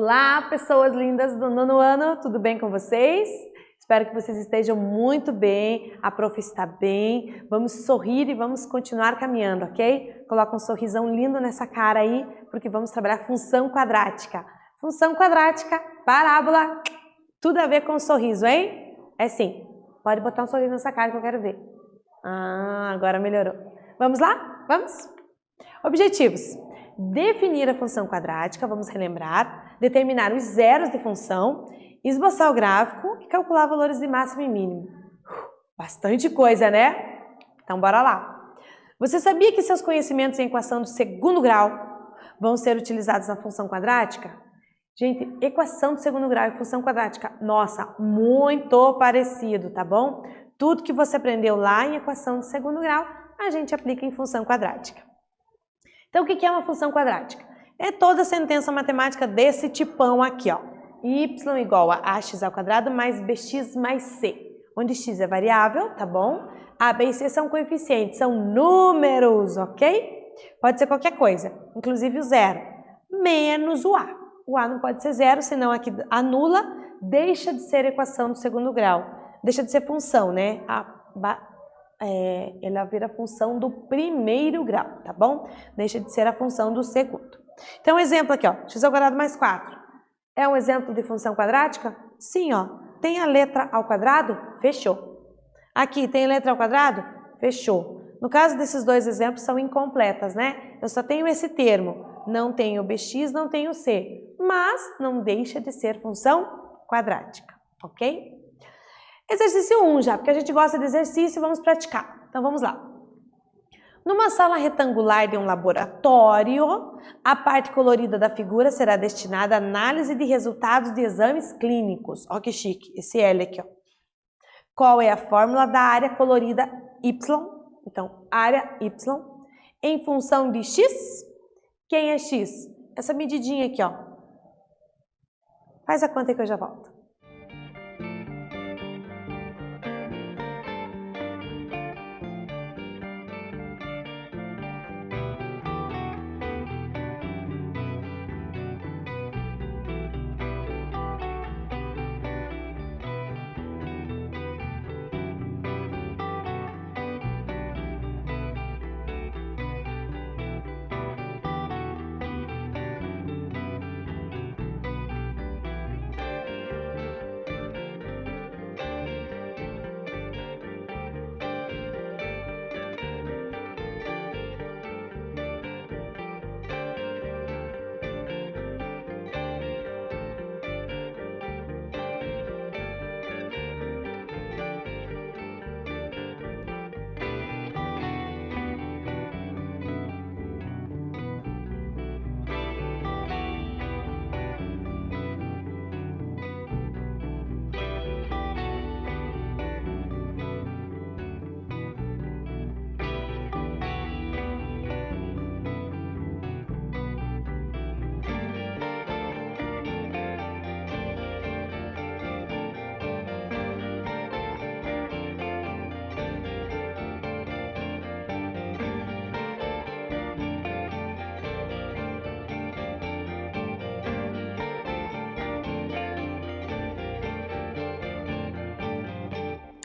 Olá, pessoas lindas do nono ano, tudo bem com vocês? Espero que vocês estejam muito bem, a prof está bem, vamos sorrir e vamos continuar caminhando, ok? Coloca um sorrisão lindo nessa cara aí, porque vamos trabalhar função quadrática. Função quadrática, parábola, tudo a ver com sorriso, hein? É sim, pode botar um sorriso nessa cara que eu quero ver. Ah, agora melhorou. Vamos lá? Vamos? Objetivos. Definir a função quadrática, vamos relembrar, determinar os zeros de função, esboçar o gráfico e calcular valores de máximo e mínimo. Bastante coisa, né? Então, bora lá. Você sabia que seus conhecimentos em equação do segundo grau vão ser utilizados na função quadrática? Gente, equação do segundo grau e função quadrática, nossa, muito parecido, tá bom? Tudo que você aprendeu lá em equação do segundo grau, a gente aplica em função quadrática. Então, o que é uma função quadrática? É toda a sentença matemática desse tipão aqui, ó. Y igual a ax ao quadrado mais bx mais c, onde x é variável, tá bom? A, b e c são coeficientes, são números, ok? Pode ser qualquer coisa, inclusive o zero, menos o a. O a não pode ser zero, senão aqui anula, deixa de ser equação do segundo grau. Deixa de ser função, né? Ela vira função do primeiro grau, tá bom? Deixa de ser a função do segundo. Então, exemplo aqui, ó, x ao quadrado mais 4. É um exemplo de função quadrática? Sim, ó. Tem a letra ao quadrado? Fechou. Aqui, tem a letra ao quadrado? Fechou. No caso desses dois exemplos, são incompletas, né? Eu só tenho esse termo. Não tenho bx, não tenho c. Mas não deixa de ser função quadrática, ok? Exercício 1 já, porque a gente gosta de exercício, vamos praticar. Então, vamos lá. Numa sala retangular de um laboratório, a parte colorida da figura será destinada à análise de resultados de exames clínicos. Ó que chique, esse L aqui, ó. Qual é a fórmula da área colorida Y? Então, área Y em função de X. Quem é X? Essa medidinha aqui, ó. Faz a conta aí que eu já volto.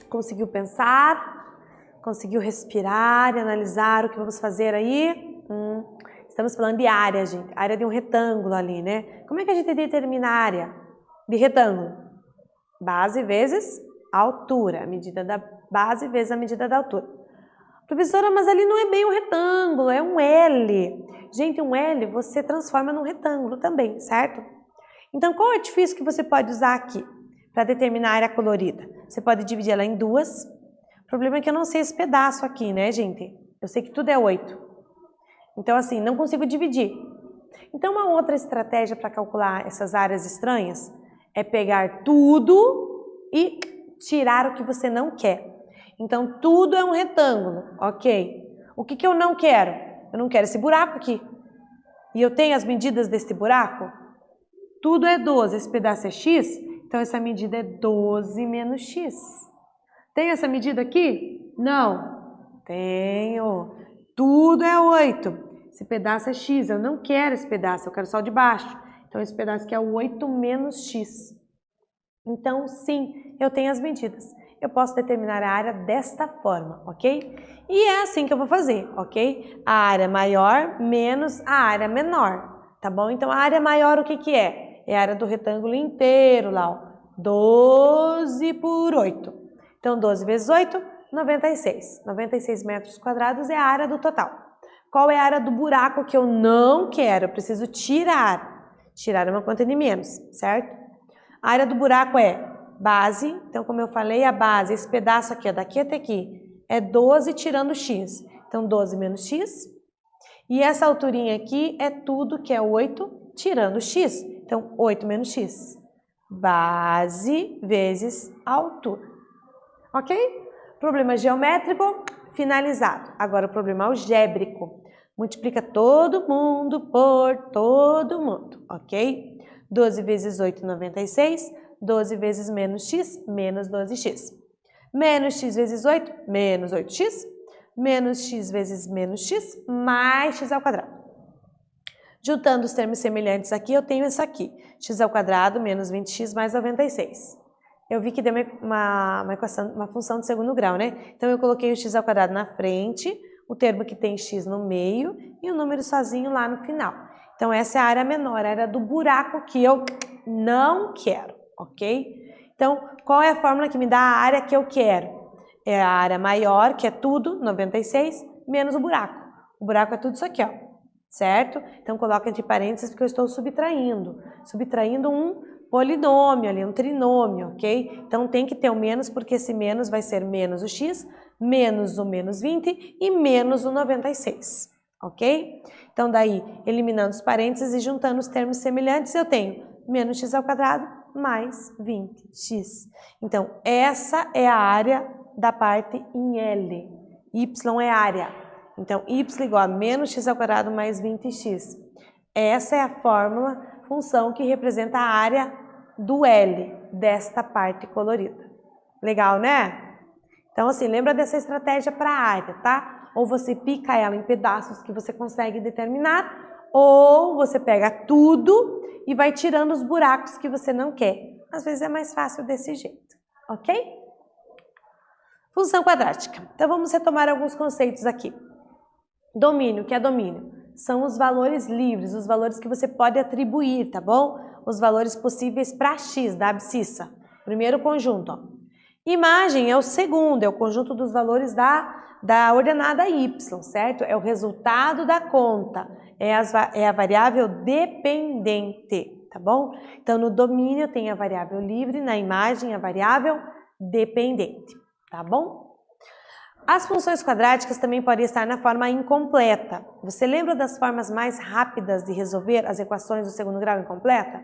Conseguiu pensar? Conseguiu respirar e analisar o que vamos fazer aí? Estamos falando de área, gente. Área de um retângulo ali, né? Como é que a gente determina a área de retângulo? Base vezes altura. A medida da base vezes a medida da altura. Professora, mas ali não é bem um retângulo, é um L. Gente, um L você transforma num retângulo também, certo? Então, qual é o artifício que você pode usar aqui para determinar a área colorida? Você pode dividir ela em duas. O problema é que eu não sei esse pedaço aqui, né, gente? Eu sei que tudo é 8. Então, assim, não consigo dividir. Então, uma outra estratégia para calcular essas áreas estranhas é pegar tudo e tirar o que você não quer. Então, tudo é um retângulo, ok? O que eu não quero? Eu não quero esse buraco aqui. E eu tenho as medidas desse buraco? Tudo é 12, esse pedaço é x, então essa medida é 12 menos x. Tem essa medida aqui? Não. Tenho. Tudo é 8. Esse pedaço é x, eu não quero esse pedaço, eu quero só o de baixo. Então, esse pedaço aqui é o 8 menos x. Então, sim, eu tenho as medidas. Eu posso determinar a área desta forma, ok? E é assim que eu vou fazer, ok? A área maior menos a área menor, tá bom? Então, a área maior o que que é? É a área do retângulo inteiro lá, ó. 12 por 8. Então, 12 vezes 8, 96. 96 metros quadrados é a área do total. Qual é a área do buraco que eu não quero? Eu preciso tirar. Tirar é uma conta de menos, certo? A área do buraco é base. Então, como eu falei, a base, esse pedaço aqui, ó, daqui até aqui, é 12 tirando x. Então, 12 menos x. E essa alturinha aqui é tudo que é 8 tirando x. Então, 8 menos x. Base vezes altura. Ok? Problema geométrico finalizado. Agora o problema algébrico. Multiplica todo mundo por todo mundo, ok? 12 vezes 8, 96. 12 vezes menos x, menos 12x. Menos x vezes 8, menos 8x. Menos x vezes menos x, mais x ao quadrado. Juntando os termos semelhantes aqui, eu tenho isso aqui. X ao quadrado menos 20x mais 96. Eu vi que deu uma equação, uma função de segundo grau, né? Então, eu coloquei o x ao quadrado na frente, o termo que tem x no meio e o número sozinho lá no final. Então, essa é a área menor, a área do buraco que eu não quero, ok? Então, qual é a fórmula que me dá a área que eu quero? É a área maior, que é tudo, 96, menos o buraco. O buraco é tudo isso aqui, ó, certo? Então, coloca entre parênteses porque eu estou subtraindo. Subtraindo um polinômio ali, um trinômio, ok? Então, tem que ter o menos, porque esse menos vai ser menos o x, menos o menos 20 e menos o 96, ok? Então, daí, eliminando os parênteses e juntando os termos semelhantes, eu tenho menos x ao quadrado mais 20x. Então, essa é a área da parte em L. Y é área. Então, y igual a menos x ao quadrado mais 20x. Essa é a fórmula, função que representa a área do L, desta parte colorida. Legal, né? Então, assim, lembra dessa estratégia para a área, tá? Ou você pica ela em pedaços que você consegue determinar, ou você pega tudo e vai tirando os buracos que você não quer. Às vezes é mais fácil desse jeito, ok? Função quadrática. Então, vamos retomar alguns conceitos aqui. Domínio, o que é domínio? São os valores livres, os valores que você pode atribuir, tá bom? Os valores possíveis para x, da abscissa. Primeiro conjunto, ó. Imagem é o segundo, é o conjunto dos valores da ordenada y, certo? É o resultado da conta, é a variável dependente, tá bom? Então, no domínio tem a variável livre, na imagem a variável dependente, tá bom? As funções quadráticas também podem estar na forma incompleta. Você lembra das formas mais rápidas de resolver as equações do segundo grau incompleta?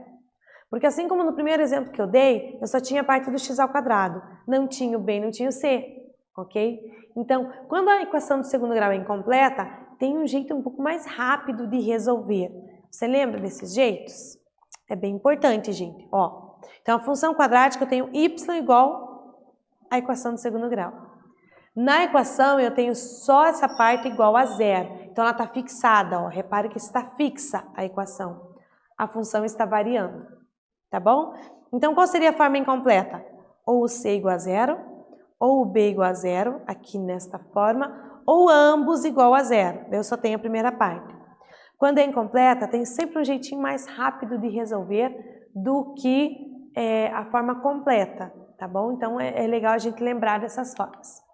Porque assim como no primeiro exemplo que eu dei, eu só tinha a parte do x ao quadrado. Não tinha o b, não tinha o c, ok? Então, quando a equação do segundo grau é incompleta, tem um jeito um pouco mais rápido de resolver. Você lembra desses jeitos? É bem importante, gente. Ó, então, a função quadrática eu tenho y igual à equação do segundo grau. Na equação, eu tenho só essa parte igual a zero. Então, ela está fixada, ó. Repare que está fixa a equação. A função está variando, tá bom? Então, qual seria a forma incompleta? Ou o c igual a zero, ou o b igual a zero, aqui nesta forma, ou ambos igual a zero. Eu só tenho a primeira parte. Quando é incompleta, tem sempre um jeitinho mais rápido de resolver do que a forma completa, tá bom? Então, é legal a gente lembrar dessas formas.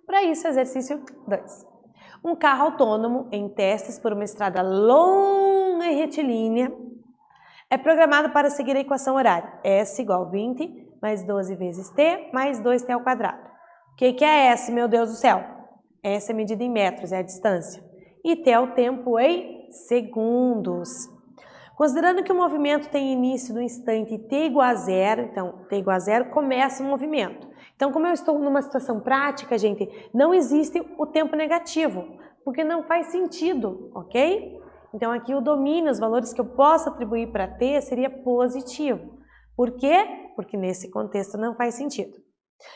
Para isso, exercício 2. Um carro autônomo em testes por uma estrada longa e retilínea é programado para seguir a equação horária. S igual a 20 mais 12 vezes t mais 2t ao quadrado. O que é S, meu Deus do céu? S é medida em metros, é a distância. E t é o tempo em segundos. Considerando que o movimento tem início no instante t igual a zero, então t igual a zero, começa o movimento. Então, como eu estou numa situação prática, gente, não existe o tempo negativo, porque não faz sentido, ok? Então, aqui o domínio, os valores que eu posso atribuir para t seria positivo. Por quê? Porque nesse contexto não faz sentido.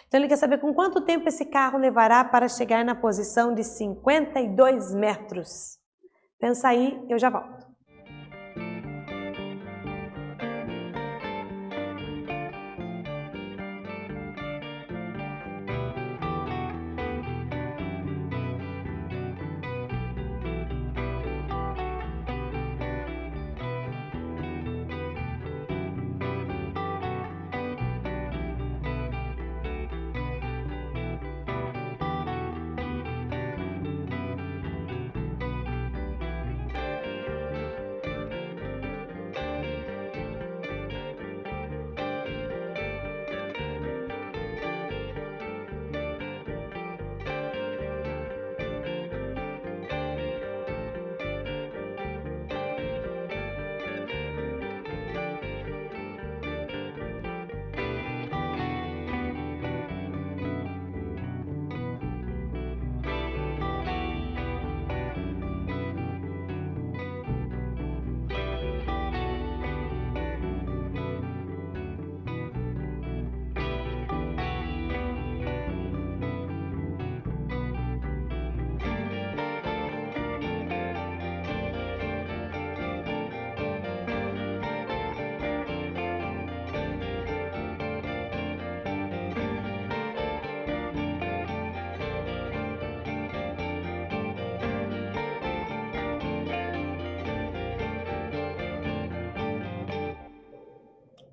Então, ele quer saber com quanto tempo esse carro levará para chegar na posição de 52 metros. Pensa aí, eu já volto.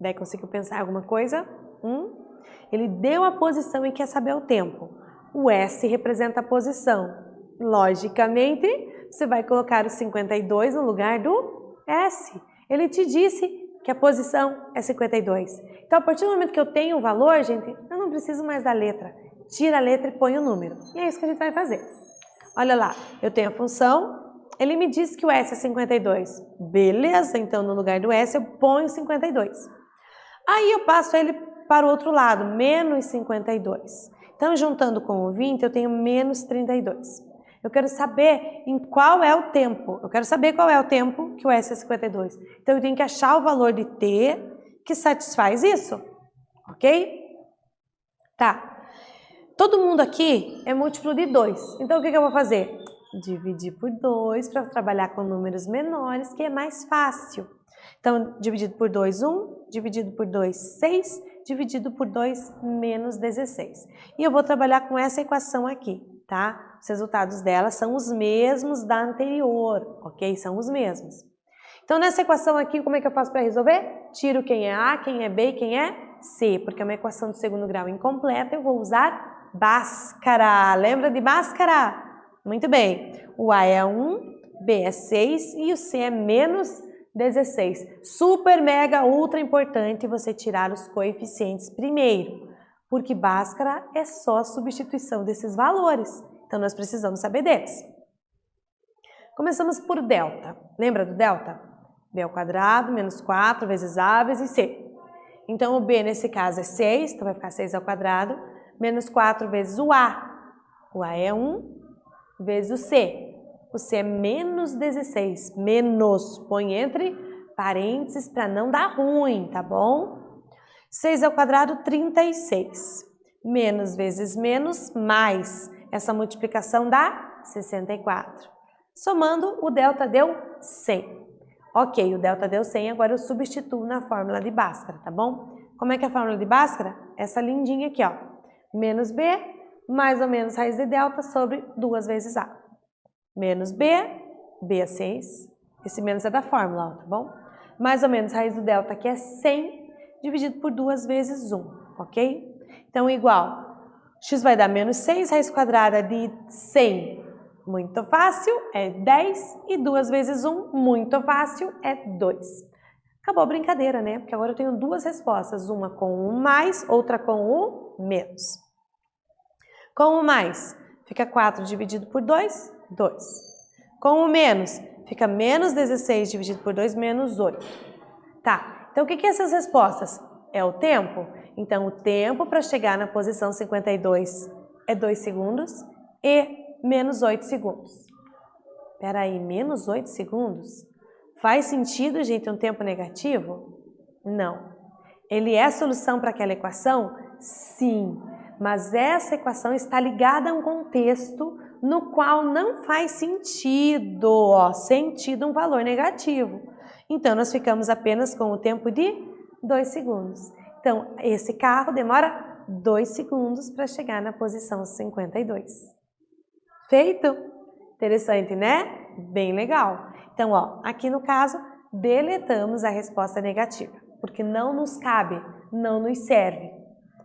Daí conseguiu pensar em alguma coisa? Ele deu a posição e quer saber o tempo. O S representa a posição. Logicamente, você vai colocar o 52 no lugar do S. Ele te disse que a posição é 52. Então, a partir do momento que eu tenho um valor, gente, eu não preciso mais da letra. Tira a letra e põe o número. E é isso que a gente vai fazer. Olha lá, eu tenho a função, ele me disse que o S é 52. Beleza, então no lugar do S eu ponho 52. Aí eu passo ele para o outro lado, menos 52. Então, juntando com o 20, eu tenho menos 32. Eu quero saber em qual é o tempo. Eu quero saber qual é o tempo que o S é 52. Então, eu tenho que achar o valor de T que satisfaz isso. Ok? Tá. Todo mundo aqui é múltiplo de 2. Então, o que eu vou fazer? Dividir por 2 para trabalhar com números menores, que é mais fácil. Então, dividido por 2, 1. Dividido por 2, 6. Dividido por 2, menos 16. E eu vou trabalhar com essa equação aqui, tá? Os resultados dela são os mesmos da anterior, ok? São os mesmos. Então, nessa equação aqui, como é que eu faço para resolver? Tiro quem é A, quem é B e quem é C, porque é uma equação de segundo grau incompleta, eu vou usar Bhaskara. Lembra de Bhaskara? Muito bem. O A é 1, B é 6 e o C é menos 16. Super, mega, ultra importante você tirar os coeficientes primeiro, porque Bhaskara é só a substituição desses valores. Então, nós precisamos saber deles. Começamos por delta. Lembra do delta? B ao quadrado menos 4 vezes A vezes C. Então, o B nesse caso é 6, então vai ficar 6 ao quadrado, menos 4 vezes o A. O A é 1 vezes o C. O C é menos 16. Menos, põe entre parênteses para não dar ruim, tá bom? 6 ao quadrado, 36. Menos vezes menos, mais. Essa multiplicação dá 64. Somando, o delta deu 100. Ok, o delta deu 100, agora eu substituo na fórmula de Bhaskara, tá bom? Como é que é a fórmula de Bhaskara? Essa lindinha aqui, ó. Menos B, mais ou menos raiz de delta sobre 2 vezes A. Menos B, B é 6. Esse menos é da fórmula, ó, tá bom? Mais ou menos raiz do delta, que é 100, dividido por 2 vezes 1, ok? Então, igual, x vai dar menos 6, raiz quadrada de 100. Muito fácil, é 10, e 2 vezes 1, muito fácil, é 2. Acabou a brincadeira, né? Porque agora eu tenho duas respostas, uma com o mais, outra com o menos. Com o mais, fica 4 dividido por 2, 2. Com o menos, fica menos 16 dividido por 2, menos 8. Tá, então o que são essas respostas? É o tempo? Então, o tempo para chegar na posição 52 é 2 segundos e menos 8 segundos. Espera aí, menos 8 segundos? Faz sentido, gente, um tempo negativo? Não. Ele é a solução para aquela equação? Sim. Mas essa equação está ligada a um contexto no qual não faz sentido, ó, sentido um valor negativo. Então, nós ficamos apenas com o tempo de 2 segundos. Então, esse carro demora 2 segundos para chegar na posição 52. Feito? Interessante, né? Bem legal. Então, ó, aqui no caso, deletamos a resposta negativa, porque não nos cabe, não nos serve,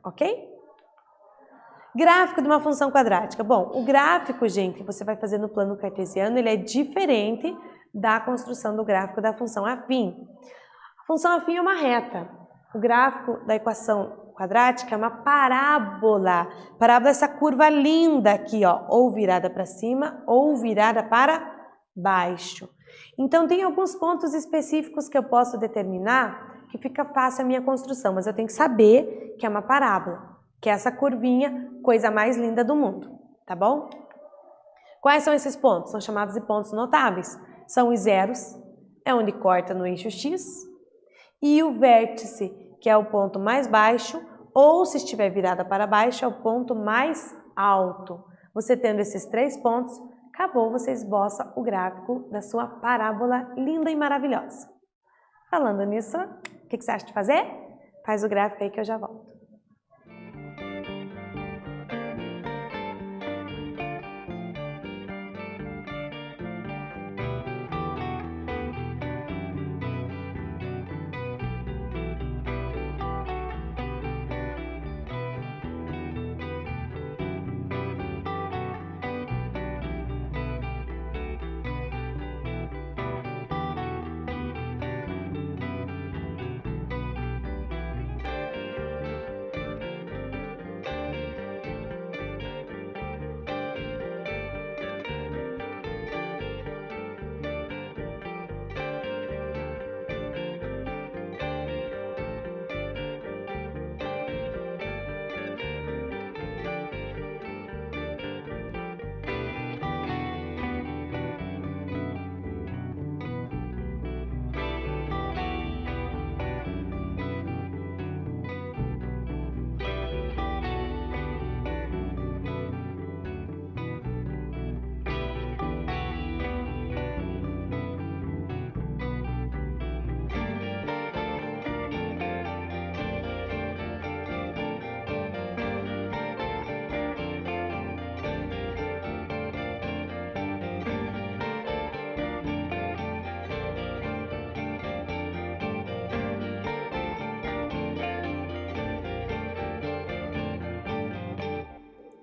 ok? Gráfico de uma função quadrática. Bom, o gráfico, gente, que você vai fazer no plano cartesiano, ele é diferente da construção do gráfico da função afim. A função afim é uma reta. O gráfico da equação quadrática é uma parábola. Parábola é essa curva linda aqui, ó, ou virada para cima ou virada para baixo. Então, tem alguns pontos específicos que eu posso determinar que fica fácil a minha construção, mas eu tenho que saber que é uma parábola, que é essa curvinha, coisa mais linda do mundo, tá bom? Quais são esses pontos? São chamados de pontos notáveis. São os zeros, é onde corta no eixo X, e o vértice, que é o ponto mais baixo, ou se estiver virada para baixo, é o ponto mais alto. Você tendo esses 3 pontos, acabou, você esboça o gráfico da sua parábola linda e maravilhosa. Falando nisso, o que você acha de fazer? Faz o gráfico aí que eu já volto.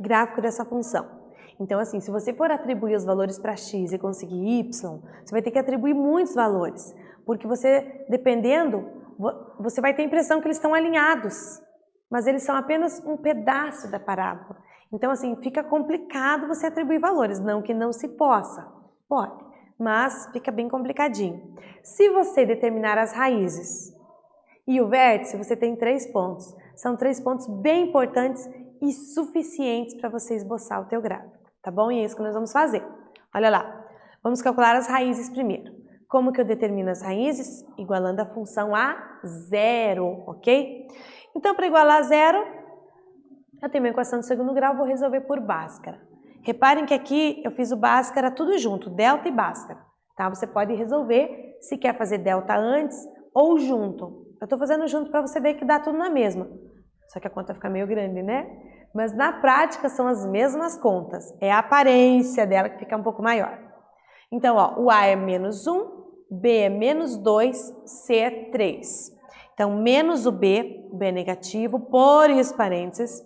gráfico dessa função. Então, assim, se você for atribuir os valores para x e conseguir y, você vai ter que atribuir muitos valores, porque você, dependendo, você vai ter a impressão que eles estão alinhados, mas eles são apenas um pedaço da parábola. Então, assim, fica complicado você atribuir valores, não que não se possa, pode, mas fica bem complicadinho. Se você determinar as raízes e o vértice, você tem 3 pontos. São 3 pontos bem importantes e suficientes para você esboçar o teu gráfico, tá bom? E é isso que nós vamos fazer. Olha lá, vamos calcular as raízes primeiro. Como que eu determino as raízes? Igualando a função a zero, ok? Então, para igualar a zero, eu tenho uma equação de segundo grau, vou resolver por Bhaskara. Reparem que aqui eu fiz o Bhaskara tudo junto, delta e Bhaskara, tá? Você pode resolver se quer fazer delta antes ou junto. Eu estou fazendo junto para você ver que dá tudo na mesma. Só que a conta fica meio grande, né? Mas na prática são as mesmas contas. É a aparência dela que fica um pouco maior. Então, ó, o A é menos 1, B é menos 2, C é 3. Então, menos o B é negativo, por isso parênteses,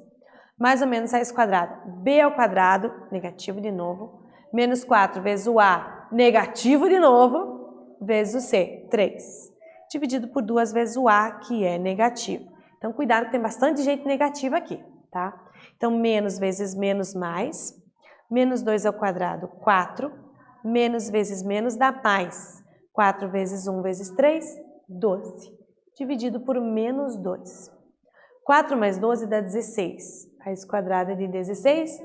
mais ou menos raiz quadrada. B ao quadrado, negativo de novo, menos 4 vezes o A, negativo de novo, vezes o C, 3. Dividido por 2 vezes o A, que é negativo. Então, cuidado que tem bastante gente negativa aqui, tá? Então, menos vezes menos mais, menos 2 ao quadrado, 4, menos vezes menos dá mais. 4 vezes 1 vezes 3, 12. Dividido por menos 2. 4 mais 12 dá 16. Raiz quadrada de 16,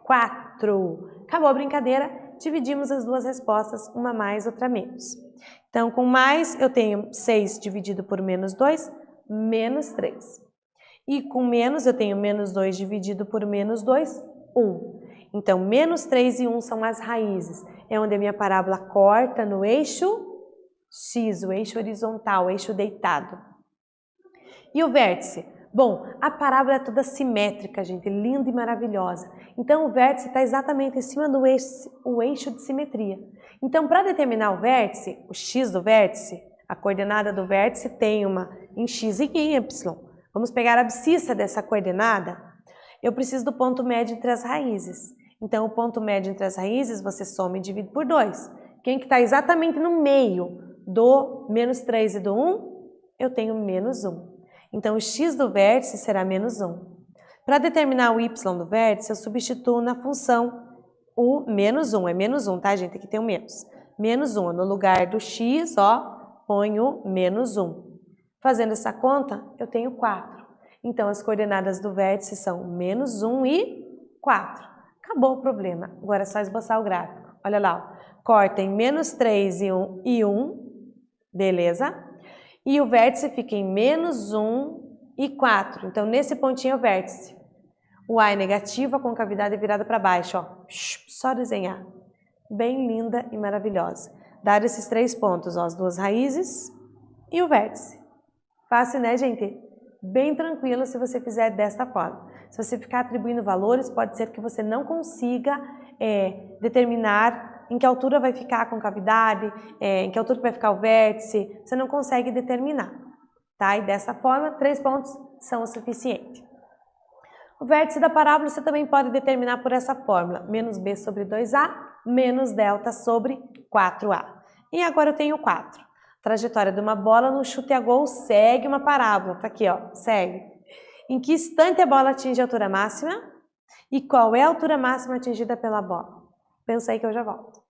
4. Acabou a brincadeira, dividimos as duas respostas, uma mais, outra menos. Então, com mais, eu tenho 6 dividido por menos 2, menos 3. E com menos, eu tenho menos 2 dividido por menos 2, 1. Então, menos 3 e 1 são as raízes. É onde a minha parábola corta no eixo X, o eixo horizontal, o eixo deitado. E o vértice? Bom, a parábola é toda simétrica, gente, linda e maravilhosa. Então, o vértice está exatamente em cima do eixo, o eixo de simetria. Então, para determinar o vértice, o x do vértice, a coordenada do vértice tem uma em x e em y. Vamos pegar a abscissa dessa coordenada. Eu preciso do ponto médio entre as raízes. Então, o ponto médio entre as raízes, você soma e divide por 2. Quem que está exatamente no meio do menos 3 e do 1? Eu tenho menos 1. Então, o x do vértice será menos 1. Para determinar o y do vértice, eu substituo na função o menos 1. É menos 1, tá, gente? Aqui tem o menos. Menos 1. No lugar do x, ó, ponho menos 1. Fazendo essa conta, eu tenho 4. Então, as coordenadas do vértice são menos 1 e 4. Acabou o problema. Agora é só esboçar o gráfico. Olha lá, ó. Corta em menos 3 e 1. Beleza? E o vértice fica em menos 1 e 4. Então, nesse pontinho é o vértice. O A é negativo, a concavidade é virada para baixo, ó. Só desenhar. Bem linda e maravilhosa. Dar esses 3 pontos, ó, as duas raízes e o vértice. Fácil, né, gente? Bem tranquilo se você fizer desta forma. Se você ficar atribuindo valores, pode ser que você não consiga determinar em que altura vai ficar a concavidade, em que altura vai ficar o vértice, você não consegue determinar, tá? E dessa forma, 3 pontos são o suficiente. O vértice da parábola você também pode determinar por essa fórmula, menos b sobre 2a, menos delta sobre 4a. E agora eu tenho 4. Trajetória de uma bola no chute a gol segue uma parábola, tá aqui, ó, segue. Em que instante a bola atinge a altura máxima? E qual é a altura máxima atingida pela bola? Pensa aí que eu já volto.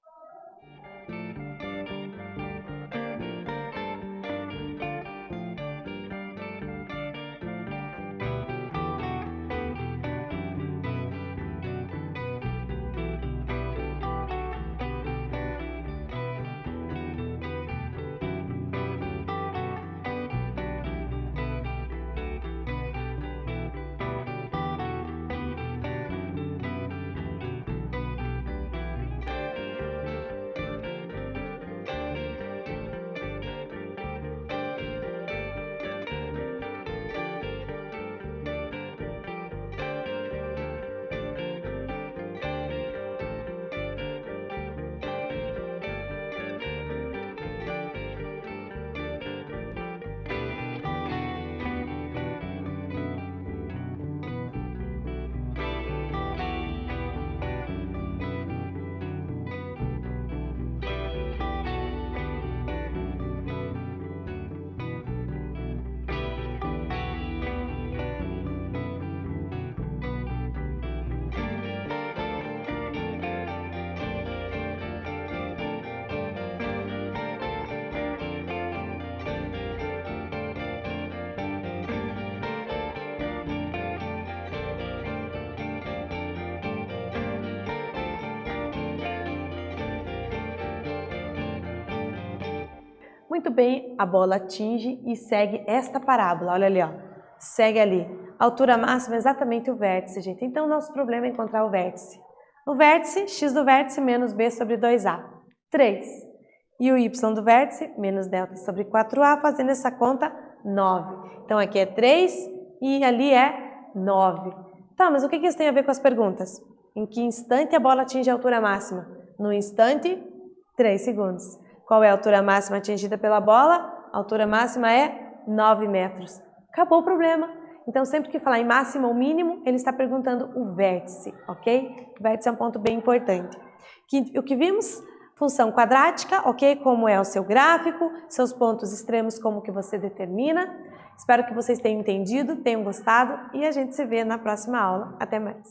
Muito bem, a bola atinge e segue esta parábola, olha ali, ó. Segue ali. A altura máxima é exatamente o vértice, gente. Então, o nosso problema é encontrar o vértice. O vértice, x do vértice menos b sobre 2a, 3. E o y do vértice, menos delta sobre 4a, fazendo essa conta, 9. Então, aqui é 3 e ali é 9. Tá, mas o que isso tem a ver com as perguntas? Em que instante a bola atinge a altura máxima? No instante, 3 segundos. Qual é a altura máxima atingida pela bola? A altura máxima é 9 metros. Acabou o problema. Então, sempre que falar em máximo ou mínimo, ele está perguntando o vértice, ok? O vértice é um ponto bem importante. O que vimos? Função quadrática, ok? Como é o seu gráfico, seus pontos extremos, como que você determina. Espero que vocês tenham entendido, tenham gostado e a gente se vê na próxima aula. Até mais!